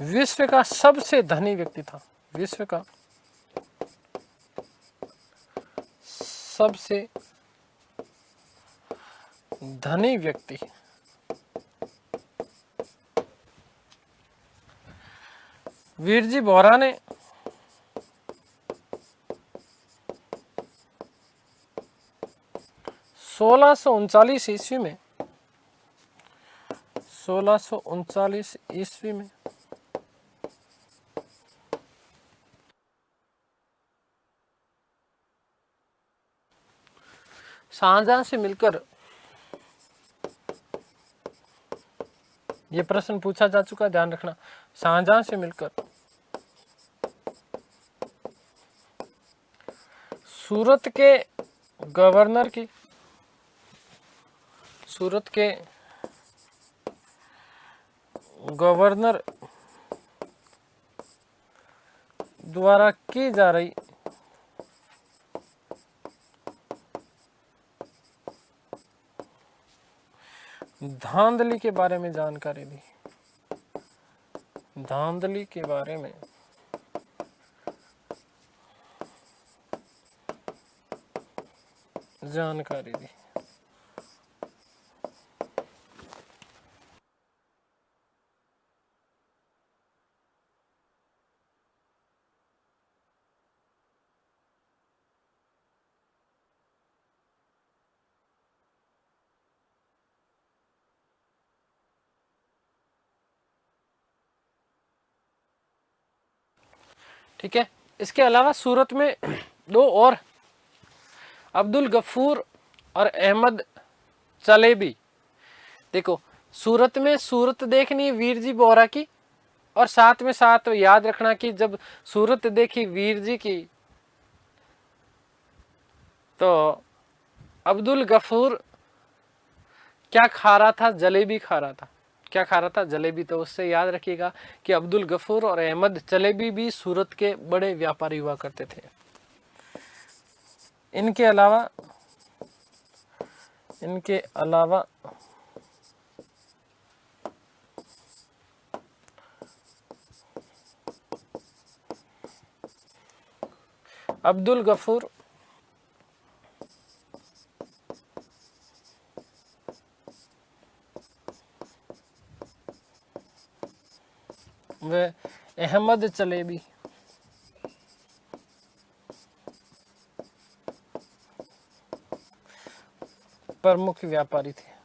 विश्व का सबसे धनी व्यक्ति था। विश्व का सबसे धनी व्यक्ति वीर जी बोहरा ने 1639 ईस्वी में, 1639 ईस्वी में शाहजहां से मिलकर, ये प्रश्न पूछा जा चुका, ध्यान रखना, शाहजहां से मिलकर सूरत के गवर्नर की, सूरत के गवर्नर द्वारा की जा रही धांधली के बारे में जानकारी दी, धांधली के बारे में जानकारी दी। ठीक है, इसके अलावा सूरत में दो और, अब्दुल गफूर और अहमद चलेबी। देखो, सूरत में सूरत देखनी वीर जी बोरा की, और साथ में साथ याद रखना कि जब सूरत देखी वीर जी की तो अब्दुल गफूर क्या खा रहा था, जलेबी खा रहा था। क्या खा रहा था, जलेबी। तो उससे याद रखिएगा कि अब्दुल गफूर और अहमद चलेबी भी सूरत के बड़े व्यापारी हुआ करते थे। इनके अलावा अब्दुल गफूर व अहमद चलेबी प्रमुख व्यापारी थे।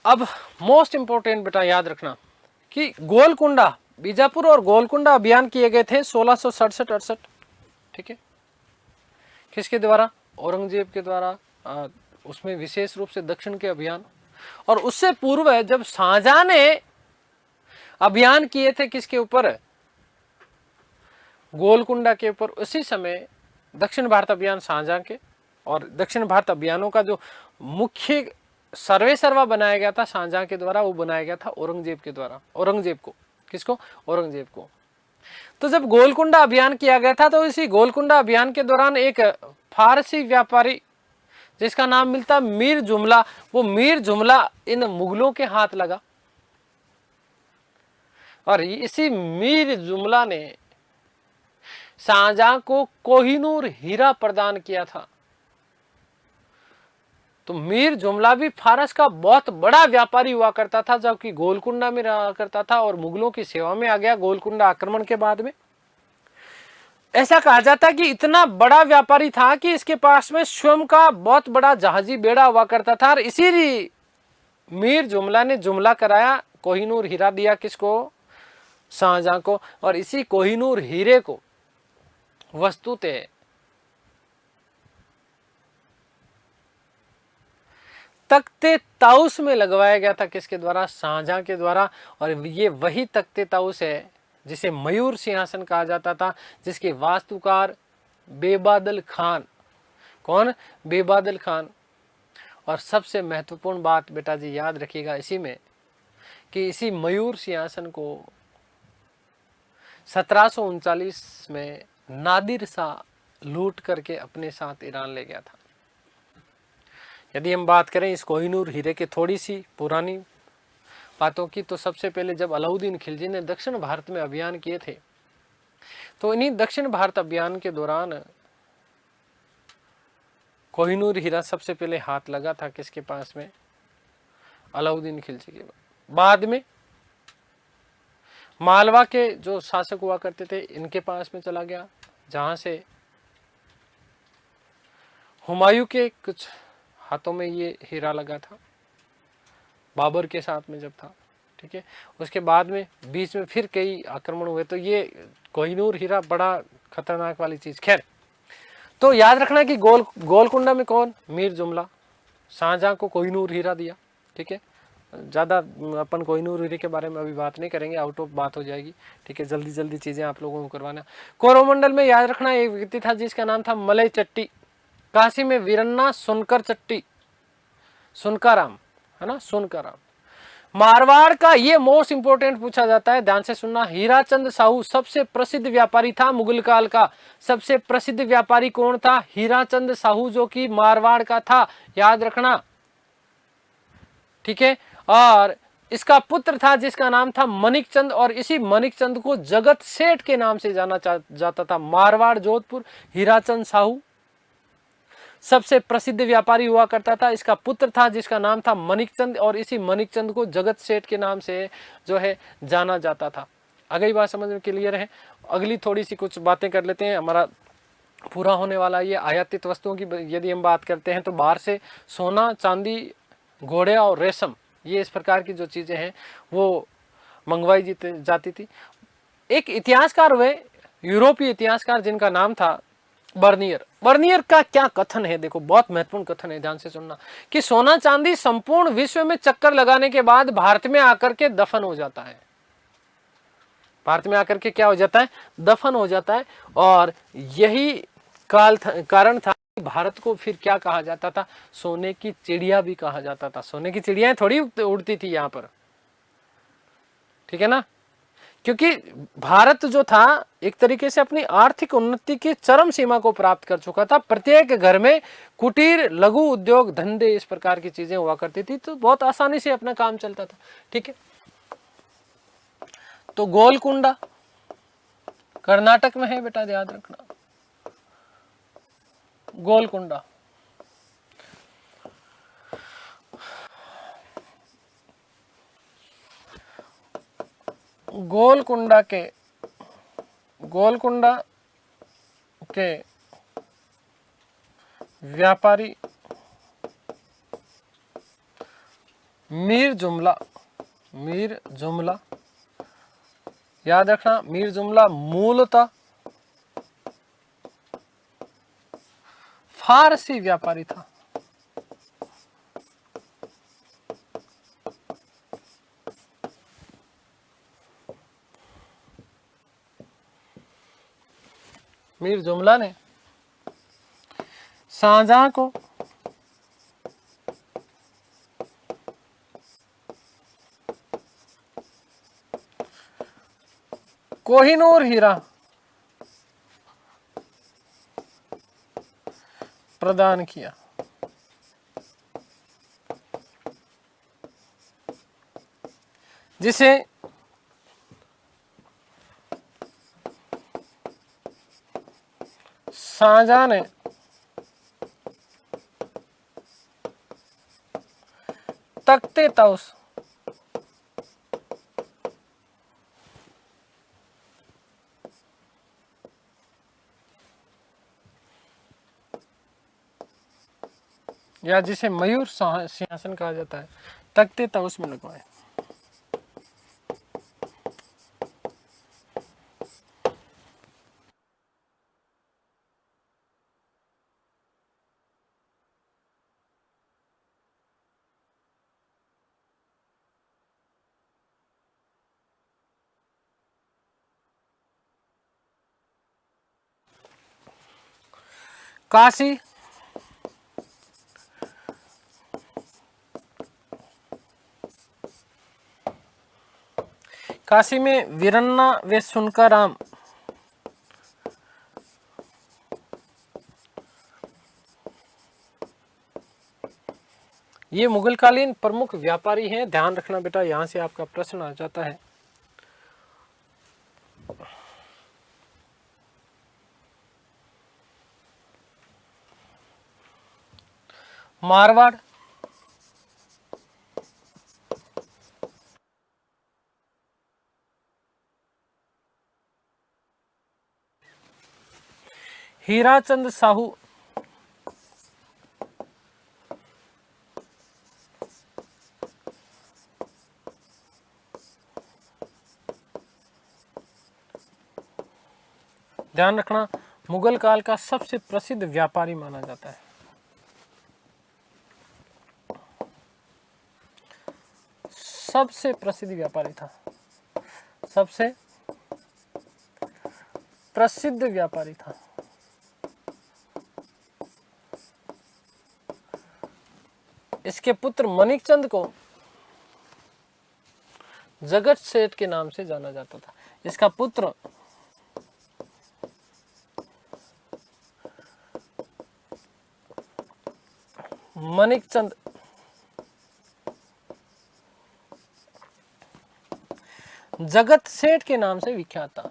अब मोस्ट इंपोर्टेंट बेटा याद रखना कि गोलकुंडा, बीजापुर और गोलकुंडा अभियान किए गए थे 1667-68। ठीक है, किसके द्वारा? औरंगजेब के द्वारा। उसमें विशेष रूप से दक्षिण के अभियान। और उससे पूर्व जब शाहजहां ने अभियान किए थे किसके ऊपर? गोलकुंडा के ऊपर। उसी समय दक्षिण भारत अभियान शाहजहां के, और दक्षिण भारत अभियानों का जो मुख्य सर्वे सर्वा बनाया गया था शाहजहां के द्वारा, वो बनाया गया था औरंगजेब के द्वारा। औरंगजेब को, किसको? औरंगजेब को। तो जब गोलकुंडा अभियान किया गया था तो इसी गोलकुंडा अभियान के दौरान एक फारसी व्यापारी जिसका नाम मिलता मीर जुमला, वो मीर जुमला इन मुगलों के हाथ लगा, और इसी मीर जुमला ने शाहजहां को कोहिनूर हीरा प्रदान किया था। तो मीर जुमला भी फारस का बहुत बड़ा व्यापारी हुआ करता था, जबकि गोलकुंडा में रहा करता था और मुगलों की सेवा में आ गया गोलकुंडा आक्रमण के बाद में। ऐसा कहा जाता कि इतना बड़ा व्यापारी था कि इसके पास में स्वयं का बहुत बड़ा जहाजी बेड़ा हुआ करता था, और इसी मीर जुमला ने जुमला कराया, कोहिनूर हीरा दिया किसको? शाहजहां को। और इसी कोहिनूर हीरे को वस्तुतः तख्ते ताउस में लगवाया गया था, किसके द्वारा? शाहजहां के द्वारा। और ये वही तख्ते ताउस है जिसे मयूर सिंहासन कहा जाता था, जिसके वास्तुकार बेबादल खान। कौन? बेबादल खान। और सबसे महत्वपूर्ण बात बेटा जी याद रखिएगा इसी में, कि इसी मयूर सिंहासन को 1739 में नादिर शाह लूट करके अपने साथ ईरान ले गया था। यदि हम बात करें इस कोहिनूर हीरे के थोड़ी सी पुरानी बातों की, तो सबसे पहले जब अलाउद्दीन खिलजी ने दक्षिण भारत में अभियान किए थे तो इन्हीं दक्षिण भारत अभियान के दौरान कोहिनूर हीरा सबसे पहले हाथ लगा था किसके पास में? अलाउद्दीन खिलजी के बाद में मालवा के जो शासक हुआ करते थे इनके पास में चला गया, जहां से हुमायूं के कुछ हाथों में ये हीरा लगा था, बाबर के साथ में जब था, ठीक है। उसके बाद में बीच में फिर कई आक्रमण हुए, तो ये कोहिनूर हीरा बड़ा खतरनाक वाली चीज। खैर, तो याद रखना कि गोलकुंडा में कौन? मीर जुमला, शाहजहां को कोहिनूर हीरा दिया, ठीक है। ज़्यादा अपन कोहिनूर हीरे के बारे में अभी बात नहीं करेंगे, आउट ऑफ बात हो जाएगी, ठीक है। जल्दी जल्दी चीज़ें आप लोगों को करवाना। कोरोमंडल में याद रखना एक व्यक्ति था जिसका नाम था मलय चट्टी, काशी में वीरन्ना सुनकर चट्टी, सुनकाराम, है ना, सुनकाराम। मारवाड़ का ये मोस्ट इंपोर्टेंट पूछा जाता है, ध्यान से सुनना। हीराचंद साहू सबसे प्रसिद्ध व्यापारी था मुगल काल का। सबसे प्रसिद्ध व्यापारी कौन था? हीराचंद साहू, जो कि मारवाड़ का था, याद रखना, ठीक है। और इसका पुत्र था जिसका नाम था मनिकचंद, और इसी मनिकचंद को जगत सेठ के नाम से जाना जाता था। मारवाड़ जोधपुर हीराचंद साहू सबसे प्रसिद्ध व्यापारी हुआ करता था। इसका पुत्र था जिसका नाम था मनिकचंद, और इसी मनिकचंद को जगत सेठ के नाम से जो है जाना जाता था। अगली बात समझ में क्लियर है? अगली थोड़ी सी कुछ बातें कर लेते हैं, हमारा पूरा होने वाला। ये आयातित वस्तुओं की यदि हम बात करते हैं तो बाहर से सोना, चांदी, घोड़े और रेशम, ये इस प्रकार की जो चीजें हैं वो मंगवाई जाती थी। एक इतिहासकार हुए, यूरोपीय इतिहासकार, जिनका नाम था बर्नियर। बर्नियर का क्या कथन है, देखो बहुत महत्वपूर्ण कथन है, ध्यान से सुनना, कि सोना चांदी संपूर्ण विश्व में चक्कर लगाने के बाद भारत में आकर के दफन हो जाता है। भारत में आकर के क्या हो जाता है? दफन हो जाता है। और यही कारण था भारत को फिर क्या कहा जाता था? सोने की चिड़िया भी कहा जाता था। सोने की चिड़ियाएं थोड़ी उड़ती थी यहाँ पर, ठीक है ना, क्योंकि भारत जो था एक तरीके से अपनी आर्थिक उन्नति की चरम सीमा को प्राप्त कर चुका था। प्रत्येक घर में कुटीर, लघु उद्योग, धंधे, इस प्रकार की चीजें हुआ करती थी, तो बहुत आसानी से अपना काम चलता था, ठीक है। तो गोलकुंडा कर्नाटक में है बेटा, याद रखना, गोलकुंडा। गोलकुंडा के व्यापारी मीर जुमला, याद रखना, मीर जुमला मूलतः फारसी व्यापारी था। मीर जुमला ने शाहजहां को कोहिनूर हीरा प्रदान किया। जिसे शाहजहां ने तख्ते तौस या जिसे मयूर सिंहासन कहा जाता है, तख्ते तौस में लगवाए। काशी में वीरन्ना व सुनकाराम ये मुगलकालीन प्रमुख व्यापारी हैं। ध्यान रखना बेटा, यहां से आपका प्रश्न आ जाता है। मारवाड़, हीराचंद साहू, ध्यान रखना मुगल काल का सबसे प्रसिद्ध व्यापारी माना जाता है। सबसे प्रसिद्ध व्यापारी था, सबसे प्रसिद्ध व्यापारी था। इसके पुत्र मणिकचंद को जगत सेठ के नाम से जाना जाता था। इसका पुत्र मणिकचंद जगत सेठ के नाम से विख्यात था।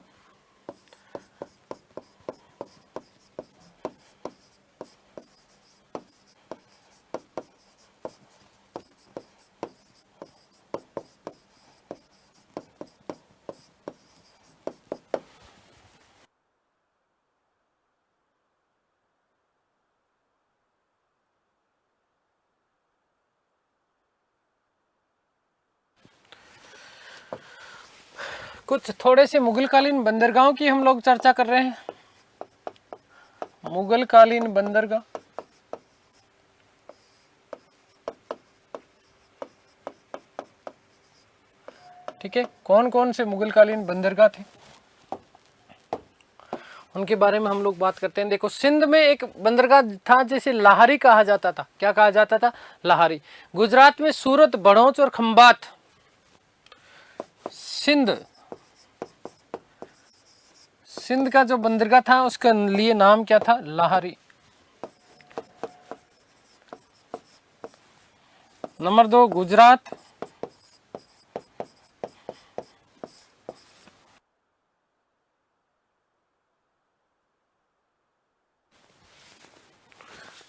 कुछ थोड़े से मुगलकालीन बंदरगाहों की हम लोग चर्चा कर रहे हैं। मुगलकालीन बंदरगाह, ठीक है, कौन कौन से मुगलकालीन बंदरगाह थे उनके बारे में हम लोग बात करते हैं। देखो, सिंध में एक बंदरगाह था जिसे लाहौरी कहा जाता था। क्या कहा जाता था? लाहौरी। गुजरात में सूरत, बड़ौच और खंबात। सिंध का जो बंदरगाह था उसका लिए नाम क्या था? लाहौरी। नंबर 2 गुजरात,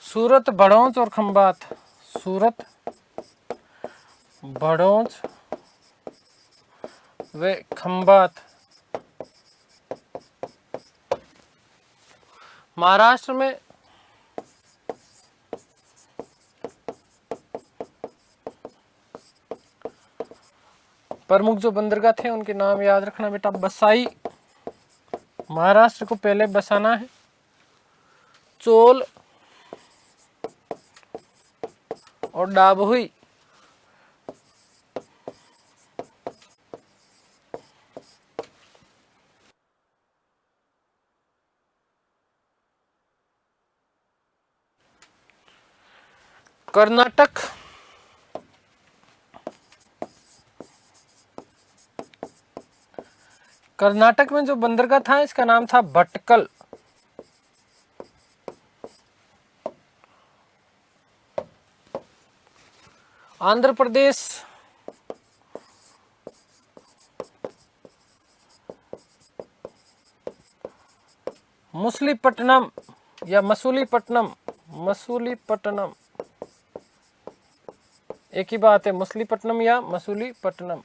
सूरत, बड़ौच और खंबात। सूरत, बड़ौच व खंबात। महाराष्ट्र में प्रमुख जो बंदरगाह थे उनके नाम याद रखना बेटा। बसाई, महाराष्ट्र को पहले बसाना है। चोल और डाबहुई। कर्नाटक, कर्नाटक में जो बंदरगाह था इसका नाम था भटकल। आंध्र प्रदेश, मछलीपट्टनम या मसूलीपट्टनम। मसूलीपट्टनम एक ही बात है, मछलीपट्टनम या मसूलीपट्टनम।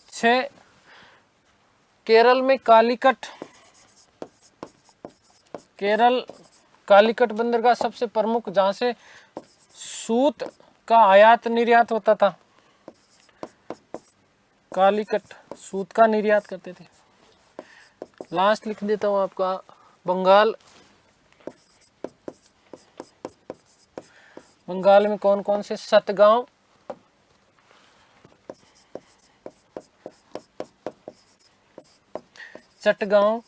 6 केरल में कालीकट। केरल कालीकट बंदरगाह सबसे प्रमुख, जहां से सूत का आयात निर्यात होता था। कालीकट सूत का निर्यात करते थे। लास्ट लिख देता हूं आपका बंगाल। बंगाल में कौन कौन से? सतगांव, चटगांव,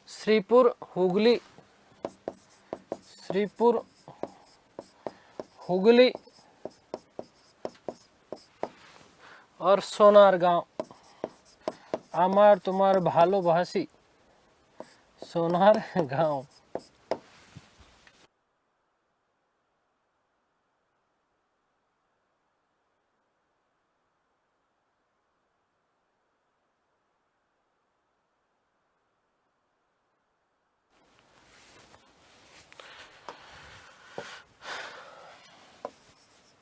श्रीपुर, हुगली, श्रीपुर, हुगली और सोनार गांव। आमार तुम्हार भालोबासी, सोनार गांव।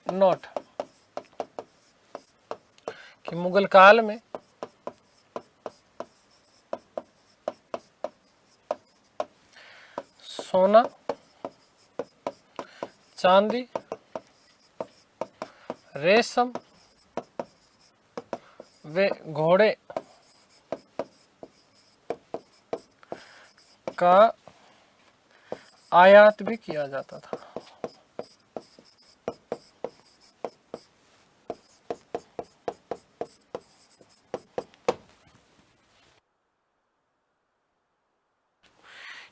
नोट कि मुगल काल में सोना, चांदी, रेशम व घोड़े का आयात भी किया जाता था।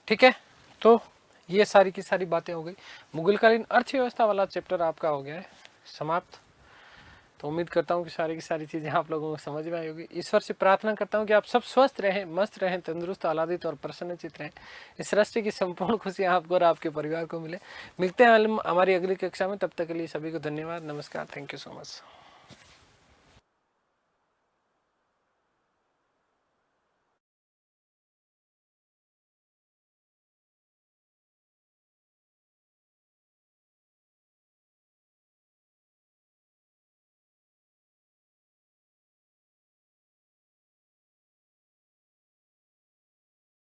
ठीक है, तो ये सारी की सारी बातें हो गई। मुगलकालीन अर्थव्यवस्था वाला चैप्टर आपका हो गया है समाप्त। तो उम्मीद करता हूँ कि सारी की सारी चीज़ें आप लोगों को समझ में आई होगी। ईश्वर से प्रार्थना करता हूँ कि आप सब स्वस्थ रहें, मस्त रहें, तंदुरुस्त, आह्लादित और प्रसन्नचित रहें। इस सृष्टि की संपूर्ण खुशियाँ आपको और आपके परिवार को मिले। मिलते हैं हमारी अगली कक्षा में, तब तक के लिए सभी को धन्यवाद, नमस्कार, थैंक यू सो मच।